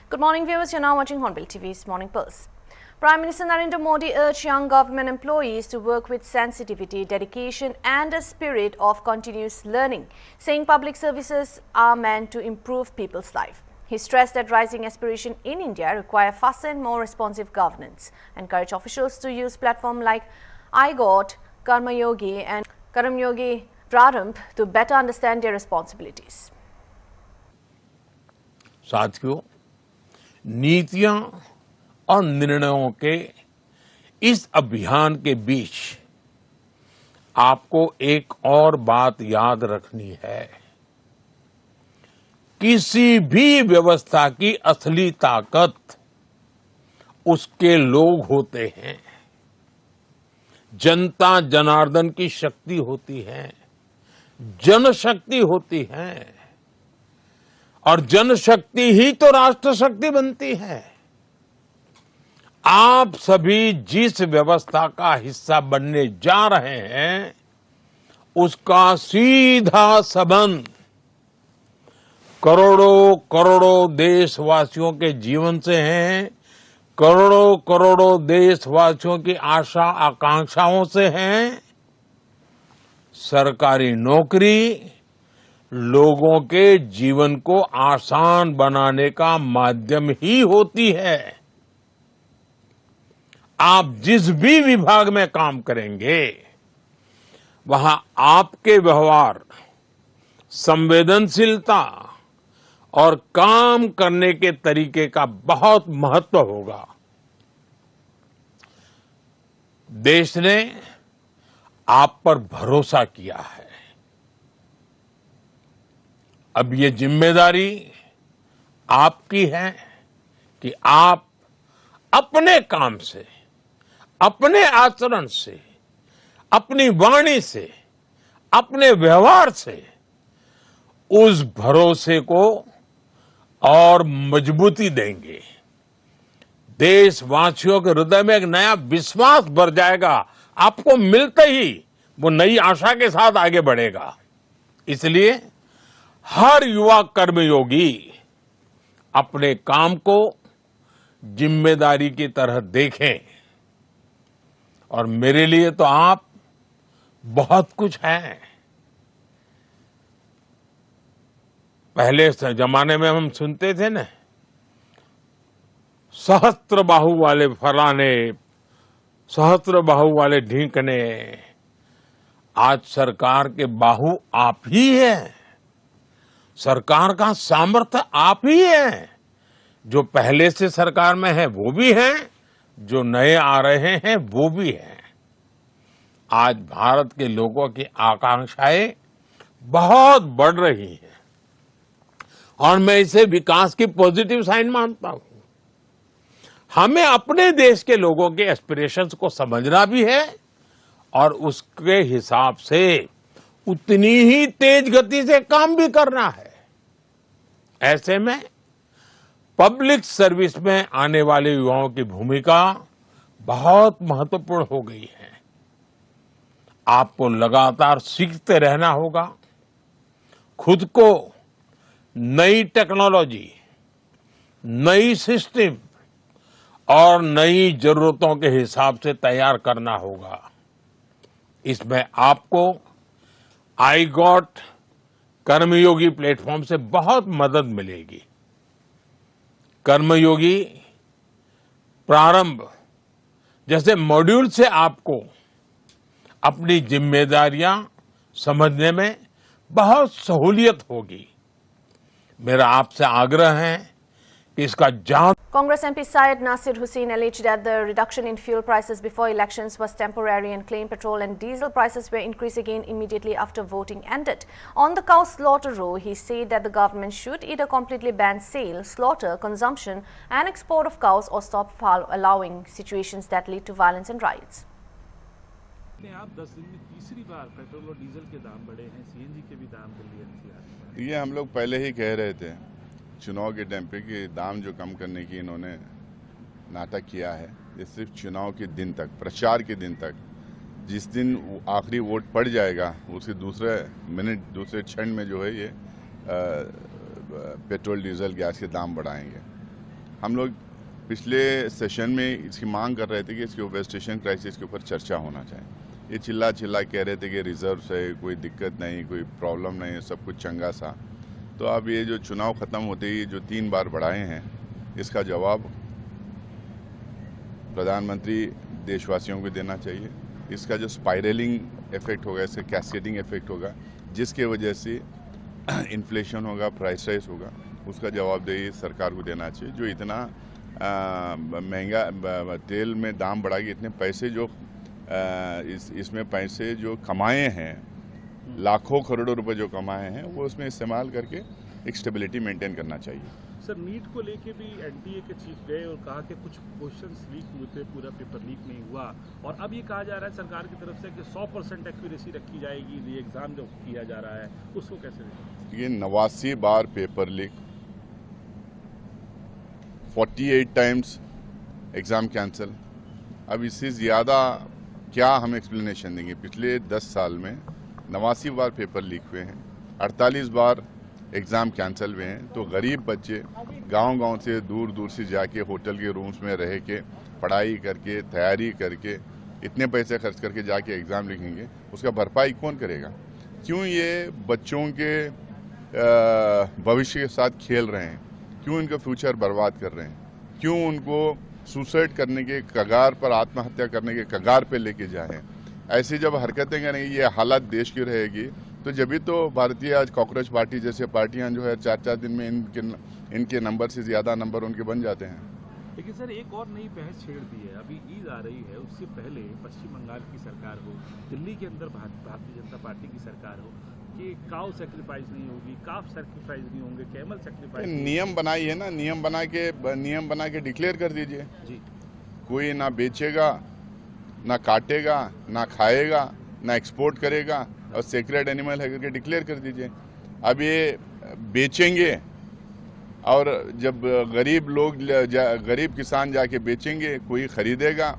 Good morning, viewers. You're now watching Hornbill TV's Morning Pulse. Prime Minister Narendra Modi urged young government employees to work with sensitivity, dedication and a spirit of continuous learning, saying public services are meant to improve people's life. He stressed that rising aspiration in India require faster and more responsive governance, encouraged officials to use platforms like iGot, Karmayogi and Karmyogi Prarambh to better understand their responsibilities. साथियों, नीतियां और निर्णयों के इस अभियान के बीच आपको एक और बात याद रखनी है। किसी भी व्यवस्था की असली ताकत उसके लोग होते हैं, जनता जनार्दन की शक्ति होती है, जनशक्ति होती है और जनशक्ति ही तो राष्ट्र शक्ति बनती है। आप सभी जिस व्यवस्था का हिस्सा बनने जा रहे हैं, उसका सीधा संबंध करोड़ों करोड़ों देशवासियों के जीवन से है, करोड़ों करोड़ों देशवासियों की आशा आकांक्षाओं से है। सरकारी नौकरी लोगों के जीवन को आसान बनाने का माध्यम ही होती है। आप जिस भी विभाग में काम करेंगे, वहां आपके व्यवहार, संवेदनशीलता और काम करने के तरीके का बहुत महत्व होगा। देश ने आप पर भरोसा किया है। अब ये जिम्मेदारी आपकी है कि आप अपने काम से, अपने आचरण से, अपनी वाणी से, अपने व्यवहार से उस भरोसे को और मजबूती देंगे। देशवासियों के हृदय में एक नया विश्वास भर जाएगा। आपको मिलते ही वो नई आशा के साथ आगे बढ़ेगा। इसलिए हर युवा कर्मयोगी अपने काम को जिम्मेदारी की तरह देखें और मेरे लिए तो आप बहुत कुछ हैं। पहले जमाने में हम सुनते थे ना, सहस्त्र बाहु वाले फलाने, सहस्त्र बाहु वाले ढींकने। आज सरकार के बाहु आप ही हैं। सरकार का सामर्थ्य आप ही है। जो पहले से सरकार में है वो भी हैं, जो नए आ रहे हैं वो भी हैं। आज भारत के लोगों की आकांक्षाएं बहुत बढ़ रही हैं और मैं इसे विकास की पॉजिटिव साइन मानता हूं। हमें अपने देश के लोगों के एस्पिरेशंस को समझना भी है और उसके हिसाब से उतनी ही तेज गति से काम भी करना है। ऐसे में पब्लिक सर्विस में आने वाले युवाओं की भूमिका बहुत महत्वपूर्ण हो गई है। आपको लगातार सीखते रहना होगा, खुद को नई टेक्नोलॉजी, नई सिस्टम और नई जरूरतों के हिसाब से तैयार करना होगा। इसमें आपको iGot, कर्मयोगी प्लेटफॉर्म से बहुत मदद मिलेगी। कर्मयोगी प्रारंभ जैसे मॉड्यूल से आपको अपनी जिम्मेदारियां समझने में बहुत सहूलियत होगी। मेरा आपसे आग्रह है कि इसका जांच। Congress MP Syed Nasir Hussain alleged that the reduction in fuel prices before elections was temporary and claimed petrol and diesel prices were increased again immediately after voting ended. On the cow slaughter row, he said that the government should either completely ban sale, slaughter, consumption and export of cows or stop allowing situations that lead to violence and riots. आप 10 दिन में तीसरी बार petrol और diesel के दाम बढ़े हैं, CNG के भी दाम दिल्ली एनसीआर। ये हम लोग पहले ही कह रहे थे चुनाव के टाइम पे कि दाम जो कम करने की इन्होंने नाटक किया है। ये सिर्फ चुनाव के दिन तक, प्रचार के दिन तक, जिस दिन आखिरी वोट पड़ जाएगा उसके दूसरे मिनट, दूसरे क्षण में जो है ये पेट्रोल डीजल गैस के दाम बढ़ाएंगे। हम लोग पिछले सेशन में इसकी मांग कर रहे थे कि इसके ऊपर स्टेशन क्राइसिस के ऊपर चर्चा होना चाहिए। ये चिल्ला चिल्ला कह रहे थे कि रिजर्व है, कोई दिक्कत नहीं, कोई प्रॉब्लम नहीं, सब कुछ चंगा सा। तो अब ये जो चुनाव ख़त्म होते ही जो 3 बार बढ़ाए हैं, इसका जवाब प्रधानमंत्री देशवासियों को देना चाहिए। इसका जो स्पाइरलिंग इफेक्ट होगा, इसका कैस्केडिंग इफेक्ट होगा, जिसके वजह से इन्फ्लेशन होगा, प्राइस राइज होगा, उसका जवाबदेही सरकार को देना चाहिए। जो इतना महंगा तेल में दाम बढ़ा के इतने पैसे जो इसमें पैसे जो कमाए हैं, लाखों करोड़ों रुपए जो कमाए हैं, वो उसमें इस्तेमाल करके एक स्टेबिलिटी मेंटेन करना चाहिए। सर, नीट को लेके भी एनटीए के चीफ गए और कहा कि कुछ क्वेश्चंस लीक हुए थे, पूरा पेपर लीक नहीं हुआ, और अब ये कहा जा रहा है सरकार की तरफ से कि 100% एक्यूरेसी रखी जाएगी, ये एग्जाम जो किया जा रहा है उसको कैसे देखें? ये 89 बार paper leak, 48 times exam cancel. अब इससे ज़्यादा क्या हम एक्सप्लेनेशन देंगे? पिछले 10 साल में 89 बार पेपर लीक हुए हैं, 48 बार एग्ज़ाम कैंसिल हुए हैं। तो गरीब बच्चे गांव-गांव से दूर दूर से जाके होटल के रूम्स में रह के पढ़ाई करके, तैयारी करके, इतने पैसे खर्च करके जाके एग्ज़ाम लिखेंगे, उसका भरपाई कौन करेगा? क्यों ये बच्चों के भविष्य के साथ खेल रहे हैं? क्यों इनका फ्यूचर बर्बाद कर रहे हैं? क्यों उनको सुसाइड करने के कगार पर, आत्महत्या करने के कगार पे लेके जा रहे हैं? ऐसी जब हरकतें करेंगे, ये हालत देश की रहेगी, तो जब तो भारतीय आज कॉकरोच पार्टी जैसे पार्टियां जो है 4-4 दिन में इनके नंबर से ज़्यादा नंबर उनके बन जाते हैं। लेकिन सर, एक और नई बहस छेड़ दी है। अभी ईद आ रही है, उससे पहले पश्चिम बंगाल की सरकार हो, दिल्ली के अंदर भारतीय जनता पार्टी की सरकार हो, कि काउ सेक्रीफाइस नहीं होगी, काफ सेक्रीफाइस नहीं होंगे, कैमल सेक्रीफाइस। नियम बनाई है ना, नियम बना के डिक्लेयर कर दीजिए जी। कोई ना बेचेगा, ना काटेगा, ना खाएगा, ना एक्सपोर्ट करेगा, और सेक्रेड एनिमल है करके डिक्लेयर कर दीजिए। अब ये बेचेंगे, और जब गरीब किसान जाके बेचेंगे, कोई खरीदेगा,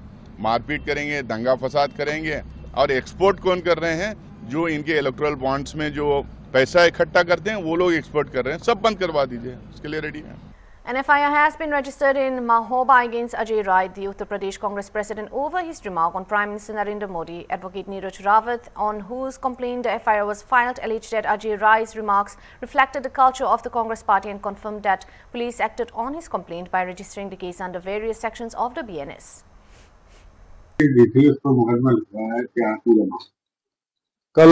मारपीट करेंगे, दंगा फसाद करेंगे, और एक्सपोर्ट कौन कर रहे हैं? जो इनके इलेक्टोरल बॉन्ड्स में जो पैसा इकट्ठा करते हैं, वो लोग एक्सपोर्ट कर रहे हैं। सब बंद करवा दीजिए, उसके लिए रेडी है। An FIR has been registered in Mahoba against Ajay Rai, the Uttar Pradesh Congress president, over his remark on Prime Minister Narendra Modi. Advocate Neeraj Rawat, on whose complaint the FIR was filed, alleged that Ajay Rai's remarks reflected the culture of the Congress party and confirmed that police acted on his complaint by registering the case under various sections of the BNS. कल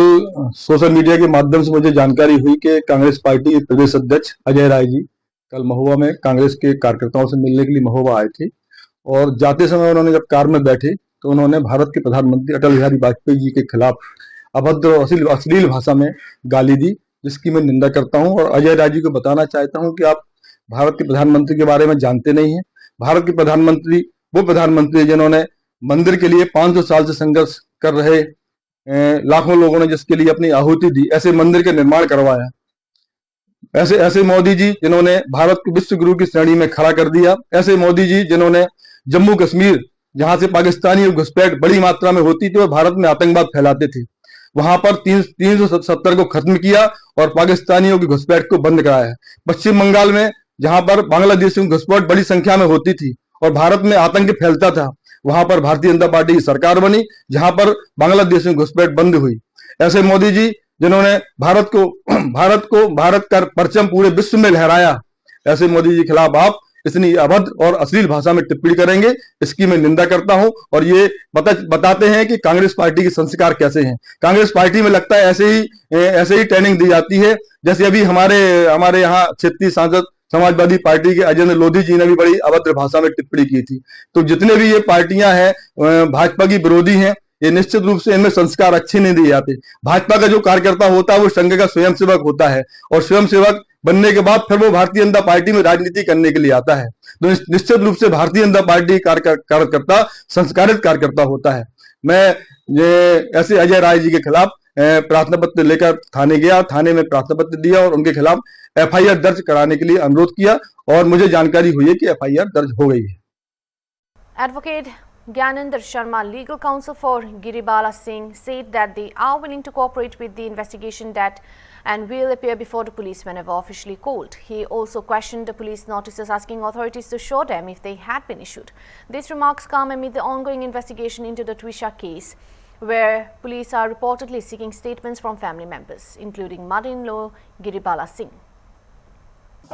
social media के माध्यम से मुझे जानकारी हुई कि Congress party के प्रदेश अध्यक्ष अजय राय जी कल महुआ में कांग्रेस के कार्यकर्ताओं से मिलने के लिए महुआ आए थे, और जाते समय उन्होंने जब कार में बैठे तो उन्होंने भारत के प्रधानमंत्री अटल बिहारी वाजपेयी जी के खिलाफ अभद्र और अश्लील भाषा में गाली दी, जिसकी मैं निंदा करता हूं। और अजय राय जी को बताना चाहता हूं कि आप भारत के प्रधानमंत्री के बारे में जानते नहीं हैं। भारत के प्रधानमंत्री वो प्रधानमंत्री जिन्होंने मंदिर के लिए 500 साल से संघर्ष कर रहे लाखों लोगों ने जिसके लिए अपनी आहुति दी, ऐसे मंदिर का निर्माण करवाया। ऐसे मोदी जी जिन्होंने भारत को विश्व गुरु की श्रेणी में खड़ा कर दिया। ऐसे मोदी जी जिन्होंने जम्मू कश्मीर, जहां से पाकिस्तानी घुसपैठ बड़ी मात्रा में होती थी और भारत में आतंकवाद फैलाते थे, वहां पर 370 को खत्म किया और पाकिस्तानियों की घुसपैठ को बंद कराया है। पश्चिम बंगाल में जहां पर बांग्लादेशियों की घुसपैठ बड़ी संख्या में होती थी और भारत में आतंक फैलता था, वहां पर भारतीय जनता पार्टी की सरकार बनी, जहां पर बांग्लादेशियों की घुसपैठ बंद हुई। ऐसे मोदी जी जिन्होंने भारत का परचम पूरे विश्व में लहराया, ऐसे मोदी जी के खिलाफ आप इतनी अभद्र और अश्लील भाषा में टिप्पणी करेंगे, इसकी मैं निंदा करता हूं। और ये बताते हैं कि कांग्रेस पार्टी के संस्कार कैसे हैं। कांग्रेस पार्टी में लगता है ऐसे ही ट्रेनिंग दी जाती है, जैसे अभी हमारे यहाँ क्षेत्रीय सांसद समाजवादी पार्टी के अजेंद्र लोधी जी ने भी बड़ी अभद्र भाषा में टिप्पणी की थी। तो जितने भी ये पार्टियां हैं भाजपा की विरोधी हैं, ये निश्चित रूप से इनमें संस्कार अच्छे नहीं दिए जाते। भाजपा का जो कार्यकर्ता होता है वो संघ का स्वयंसेवक होता है, और स्वयंसेवक बनने के बाद फिर वो भारतीय जनता पार्टी में राजनीति करने के लिए आता है। तो निश्चित रूप से भारतीय जनता पार्टी कार्यकर्ता संस्कारित कार्यकर्ता होता है। मैं ऐसे अजय राय जी के खिलाफ प्रार्थना पत्र लेकर थाने गया, थाने में प्रार्थना पत्र दिया और उनके खिलाफ FIR दर्ज कराने के लिए अनुरोध किया, और मुझे जानकारी हुई है कि FIR दर्ज हो गई है। Advocate Gyanendra Sharma, legal counsel for Giribala Singh, said that they are willing to cooperate with the investigation that and will appear before the police whenever officially called. He also questioned the police notices asking authorities to show them if they had been issued. These remarks come amid the ongoing investigation into the Twisha case, where police are reportedly seeking statements from family members, including mother-in-law Giribala Singh.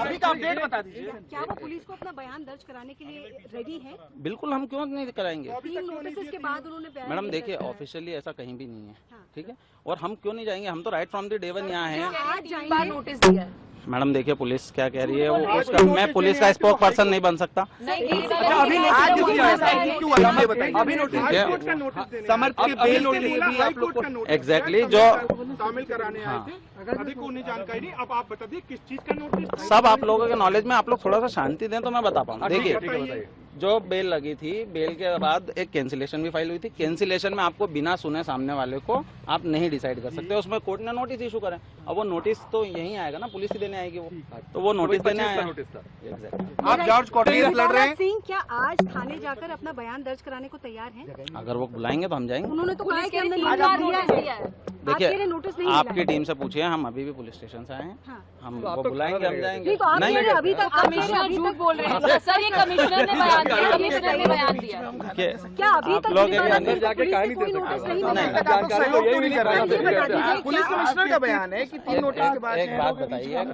अभी का update बता दीजिए। क्या वो police को अपना बयान दर्ज कराने के लिए रेडी है? बिल्कुल, हम क्यों नहीं कराएंगे। 3 नोटिस के बाद उन्होंने बयान मैडम देखिए, ऑफिशियली ऐसा कहीं भी नहीं है। हाँ। ठीक है, और हम क्यों नहीं जाएंगे, हम तो right from the day one यहाँ हैं। आज जाएंगे, नोटिस दिया है। मैडम देखिए, पुलिस क्या कह रही है, वो उसका मैं पुलिस का स्पोक पर्सन नहीं बन सकता। अभी एग्जैक्टली जो शामिल कराने आए थे, अभी को उन्हें जानकारी नहीं। अब आप बता दीजिए किस चीज का नोटिस। सब आप लोगों के नॉलेज में, आप लोग थोड़ा सा शांति दें तो मैं बता पाऊँ। देखिए, जो बेल लगी थी, बेल के बाद एक कैंसिलेशन भी फाइल हुई थी। कैंसिलेशन में आपको बिना सुने सामने वाले को आप नहीं डिसाइड कर सकते, उसमें कोर्ट ने नोटिस इशू करें। अब वो नोटिस तो यहीं आएगा ना, पुलिस ही देने आएगी वो, तो वो नोटिस देने आएगा। आप जॉर्ज कोर्ट लड़ रहे हैं। सिंह क्या आज थाने जाकर अपना बयान दर्ज कराने को तैयार हैं? अगर वो बुलाएंगे तो हम जाएंगे। उन्होंने तो कहा कि हमने नोटिस दिया है। देखिए, नोटिस नहीं आपकी टीम से पूछिए, हम अभी भी पुलिस स्टेशन से आए हैं। हाँ। हम वो बुलाएंगे, हम जाएंगे। नहीं तो आप नहीं, अभी तक कमिश्नर झूठ बोल रहे हैं सर। ये कमिश्नर ने बयान दिया, कमिश्नर ने बयान दिया। क्या अभी तक अंदर जाके कहा नहीं दे सकता। जानकारी तो यही नहीं कर रहे हैं। पुलिस कमिश्नर का बयान है कि 3 नोटिस के बाद। एक बात बताइए,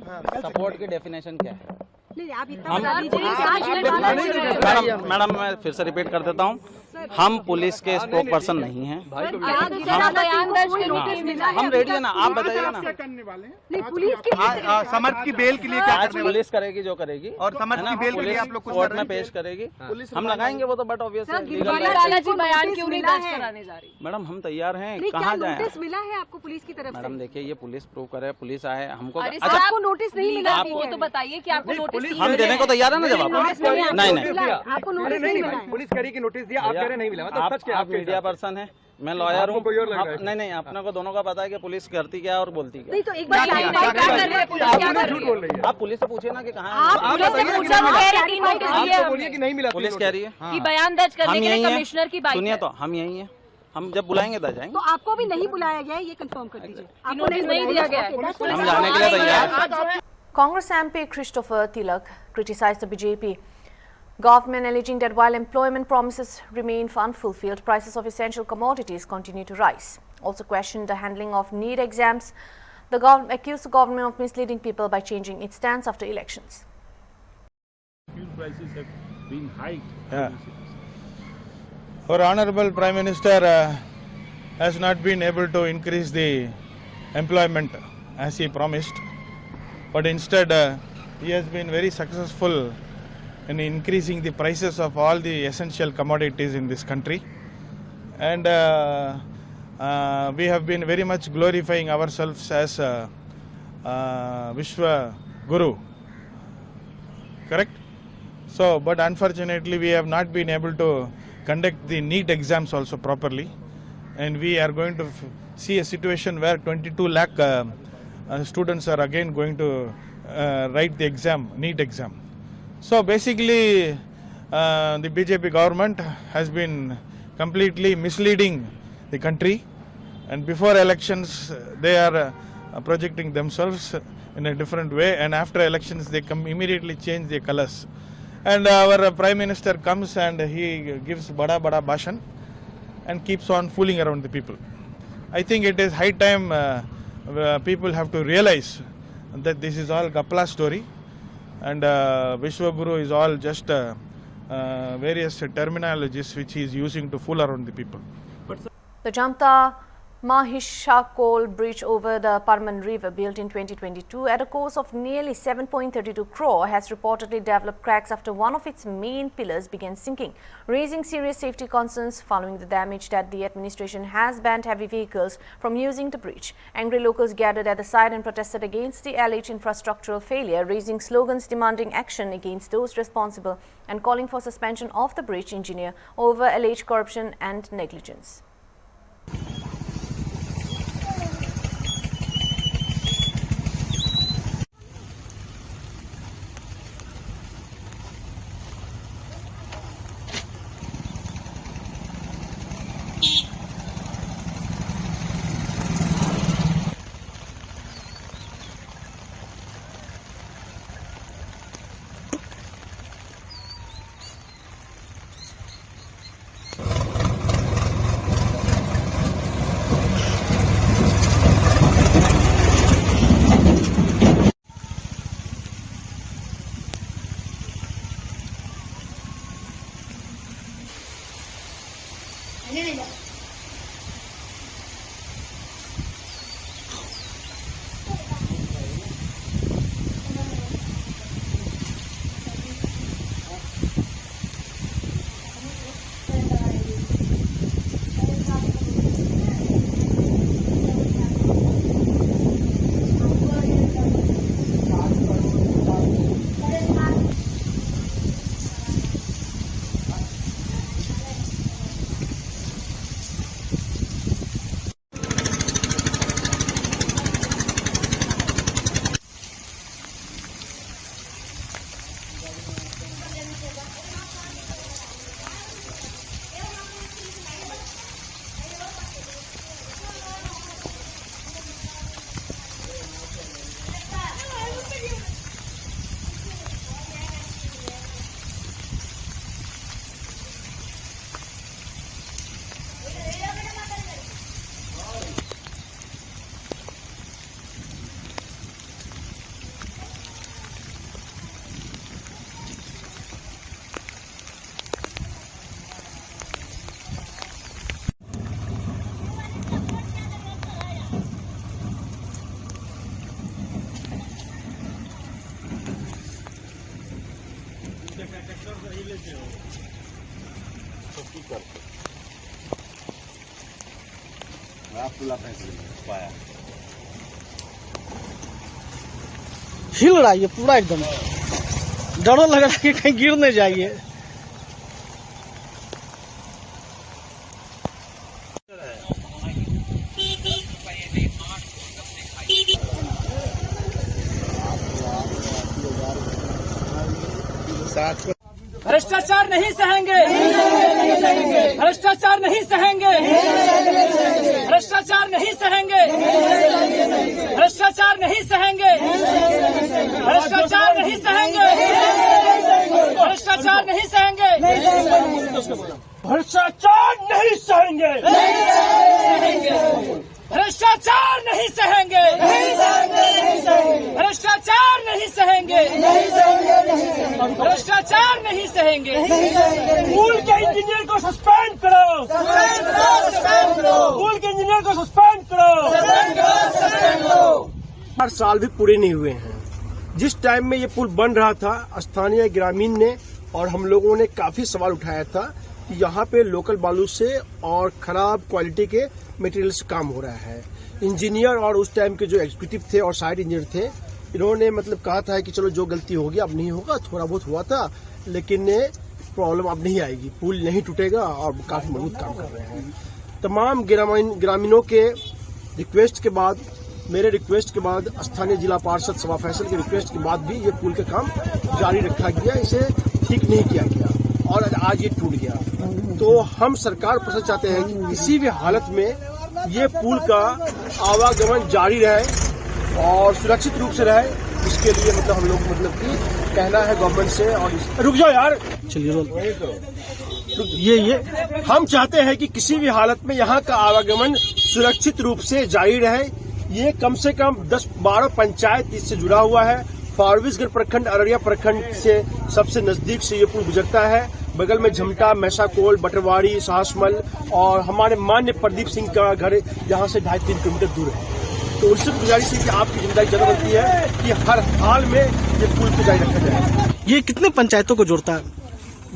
सपोर्ट की डेफिनेशन क्या है? नहीं, आप इतना बता दीजिए। मैडम मैं फिर से रिपीट कर देता हूँ, हम पुलिस के स्पोक पर्सन नहीं हैं। हम रेडी है ना, आप बताइएगा ना। नहीं, पुलिस की समर्थ की बेल के लिए क्या आज पुलिस करेगी जो करेगी, और समर्थ की बेल के लिए आप लोग कुछ कोर्ट में पेश करेगी। हम लगाएंगे वो तो, बट ऑब्वियस बयान क्यों नहीं दर्ज कराने जा रही? मैडम हम तैयार हैं, नहीं, कहाँ क्या जाए? नोटिस मिला है आपको पुलिस की तरफ से? मैडम देखिए, ये पुलिस प्रूव करे, पुलिस आए हमको। आपको नोटिस नहीं मिला? आपको तो बताइए कि आपको नोटिस हम देने को तैयार है ना जवाब। नहीं, आपको नोटिस नहीं मिला। पुलिस करी की नोटिस दिया, आप कह रहे नहीं मिला। आप मीडिया पर्सन है, मैं लॉयर हूँ। नहीं, अपने को दोनों का पता है कि पुलिस करती क्या और बोलती क्या। नहीं तो एक बार झूठ बोल रही है। आप पुलिस से पूछे ना कि कहाँ है। आप बोलिए कि नहीं मिला। पुलिस कह रही है कि बयान दर्ज करने के लिए कमिश्नर की बात। सुनिए तो, हम यही हैं, हम जब बुलाएंगे तो जाएंगे। तो आपको भी नहीं बुलाया गया है, ये कंफर्म कर दीजिए। आपको नहीं दिया गया है, हम जाने के लिए तैयार हैं। Congress MP Christopher Tilak criticized the BJP government, alleging that while employment promises remain unfulfilled, prices of essential commodities continue to rise. Also questioned the handling of NEET exams. The government accused the government of misleading people by changing its stance after elections. Fuel prices have been hiked. Our Honorable Prime Minister has not been able to increase the employment as he promised, but instead he has been very successful in increasing the prices of all the essential commodities in this country. And we have been very much glorifying ourselves as Vishwa Guru, correct? So, but unfortunately we have not been able to conduct the NEET exams also properly, and we are going to see a situation where 22 lakh students are again going to write the exam, NEET exam. So basically the BJP government has been completely misleading the country, and before elections they are projecting themselves in a different way, and after elections they come immediately change their colors. And our Prime Minister comes and he gives bada bhashan and keeps on fooling around the people. I think it is high time people have to realize that this is all Kapla story, and Vishwa Guru is all just various terminologies which he is using to fool around the people. The Jamta Mahishakol bridge over the Parman River, built in 2022 at a cost of nearly 7.32 crore, has reportedly developed cracks after one of its main pillars began sinking, raising serious safety concerns following the damage that the administration has banned heavy vehicles from using the bridge. Angry locals gathered at the site and protested against the alleged infrastructural failure, raising slogans demanding action against those responsible and calling for suspension of the bridge engineer over alleged corruption and negligence. हिल रहा है ये पूरा एकदम, डर लग रहा है कि कहीं गिर नहीं जाइए। भ्रष्टाचार नहीं सहेंगे, भ्रष्टाचार नहीं सहेंगे, भ्रष्टाचार नहीं सहेंगे, भ्रष्टाचार नहीं सहेंगे, भ्रष्टाचार नहीं सहेंगे, भ्रष्टाचार नहीं सहेंगे, भ्रष्टाचार नहीं सहेंगे, भ्रष्टाचार नहीं सहेंगे, भ्रष्टाचार नहीं सहेंगे, भ्रष्टाचार नहीं सहेंगे। स्कूल के इंजीनियर को सस्पेंड करो, स्कूल के इंजीनियर को सस्पेंड करो। 4 साल भी पूरे नहीं हुए हैं। जिस टाइम में ये पुल बन रहा था, स्थानीय ग्रामीण ने और हम लोगों ने काफी सवाल उठाया था कि यहाँ पे लोकल बालू से और खराब क्वालिटी के मटेरियल से काम हो रहा है। इंजीनियर और उस टाइम के जो एग्जीक्यूटिव थे और साइड इंजीनियर थे, इन्होंने मतलब कहा था कि चलो जो गलती होगी अब नहीं होगा, थोड़ा बहुत हुआ था लेकिन प्रॉब्लम अब नहीं आएगी, पुल नहीं टूटेगा और काफी मजबूत काम कर रहे हैं। तमाम ग्रामीणों के रिक्वेस्ट के बाद, मेरे रिक्वेस्ट के बाद, स्थानीय जिला पार्षद सभा फैसल के रिक्वेस्ट के बाद भी ये पुल का काम जारी रखा गया, इसे ठीक नहीं किया गया और आज ये टूट गया। तो हम सरकार प्रश्न चाहते हैं कि किसी भी हालत में ये पुल का आवागमन जारी रहे और सुरक्षित रूप से रहे। इसके लिए मतलब हम लोग मतलब कि कहना है गवर्नमेंट से, और रुक जाओ यार, चलिए ये हम चाहते हैं कि किसी भी हालत में यहाँ का आवागमन सुरक्षित रूप से जारी रहे। ये कम से कम 10-12 पंचायत इससे जुड़ा हुआ है। फारबिसगंज प्रखंड, अररिया प्रखंड से सबसे नजदीक से ये पुल गुजरता है। बगल में झमटा, मैसाकोल, बटरवाड़ी, साहसमल और हमारे मान्य प्रदीप सिंह का घर यहाँ से 2.5-3 किलोमीटर दूर है। तो उनसे गुजारिश है कि आपकी जिम्मेदारी ज्यादा बनती है कि हर हाल में ये पुल को जारी रखा जाए। ये कितने पंचायतों को जोड़ता है?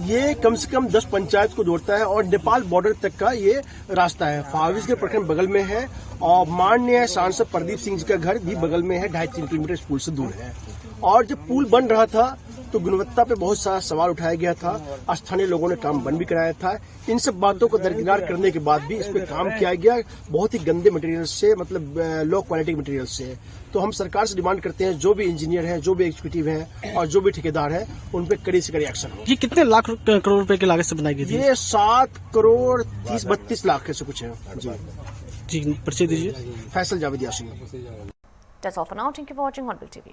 ये कम से कम 10 पंचायत को जोड़ता है और नेपाल बॉर्डर तक का ये रास्ता है। फारबिसगंज प्रखंड बगल में है और माननीय सांसद प्रदीप सिंह जी का घर भी बगल में है, 2.5-3 किलोमीटर पुल से दूर है। और जब पुल बन रहा था तो गुणवत्ता पे बहुत सारा सवाल उठाया गया था, स्थानीय लोगों ने काम बंद भी कराया था। इन सब बातों को दरकिनार करने के बाद भी इस पे काम किया गया, बहुत ही गंदे मटेरियल से, मतलब लो क्वालिटी मटेरियल से। तो हम सरकार से डिमांड करते हैं, जो भी इंजीनियर हैं, जो भी एग्जीक्यूटिव हैं और जो भी ठेकेदार हैं, उन पे कड़ी से कड़ी एक्शन हो। ये कितने लाख करोड़ रुपए की लागत से बनाई गई थी? ये 7 करोड़ 30-32 लाख ऐसे कुछ है जी। जी, परिचय दीजिए। Faisal Javed Yasin. That's all for now. Thank you for watching Hornbill TV.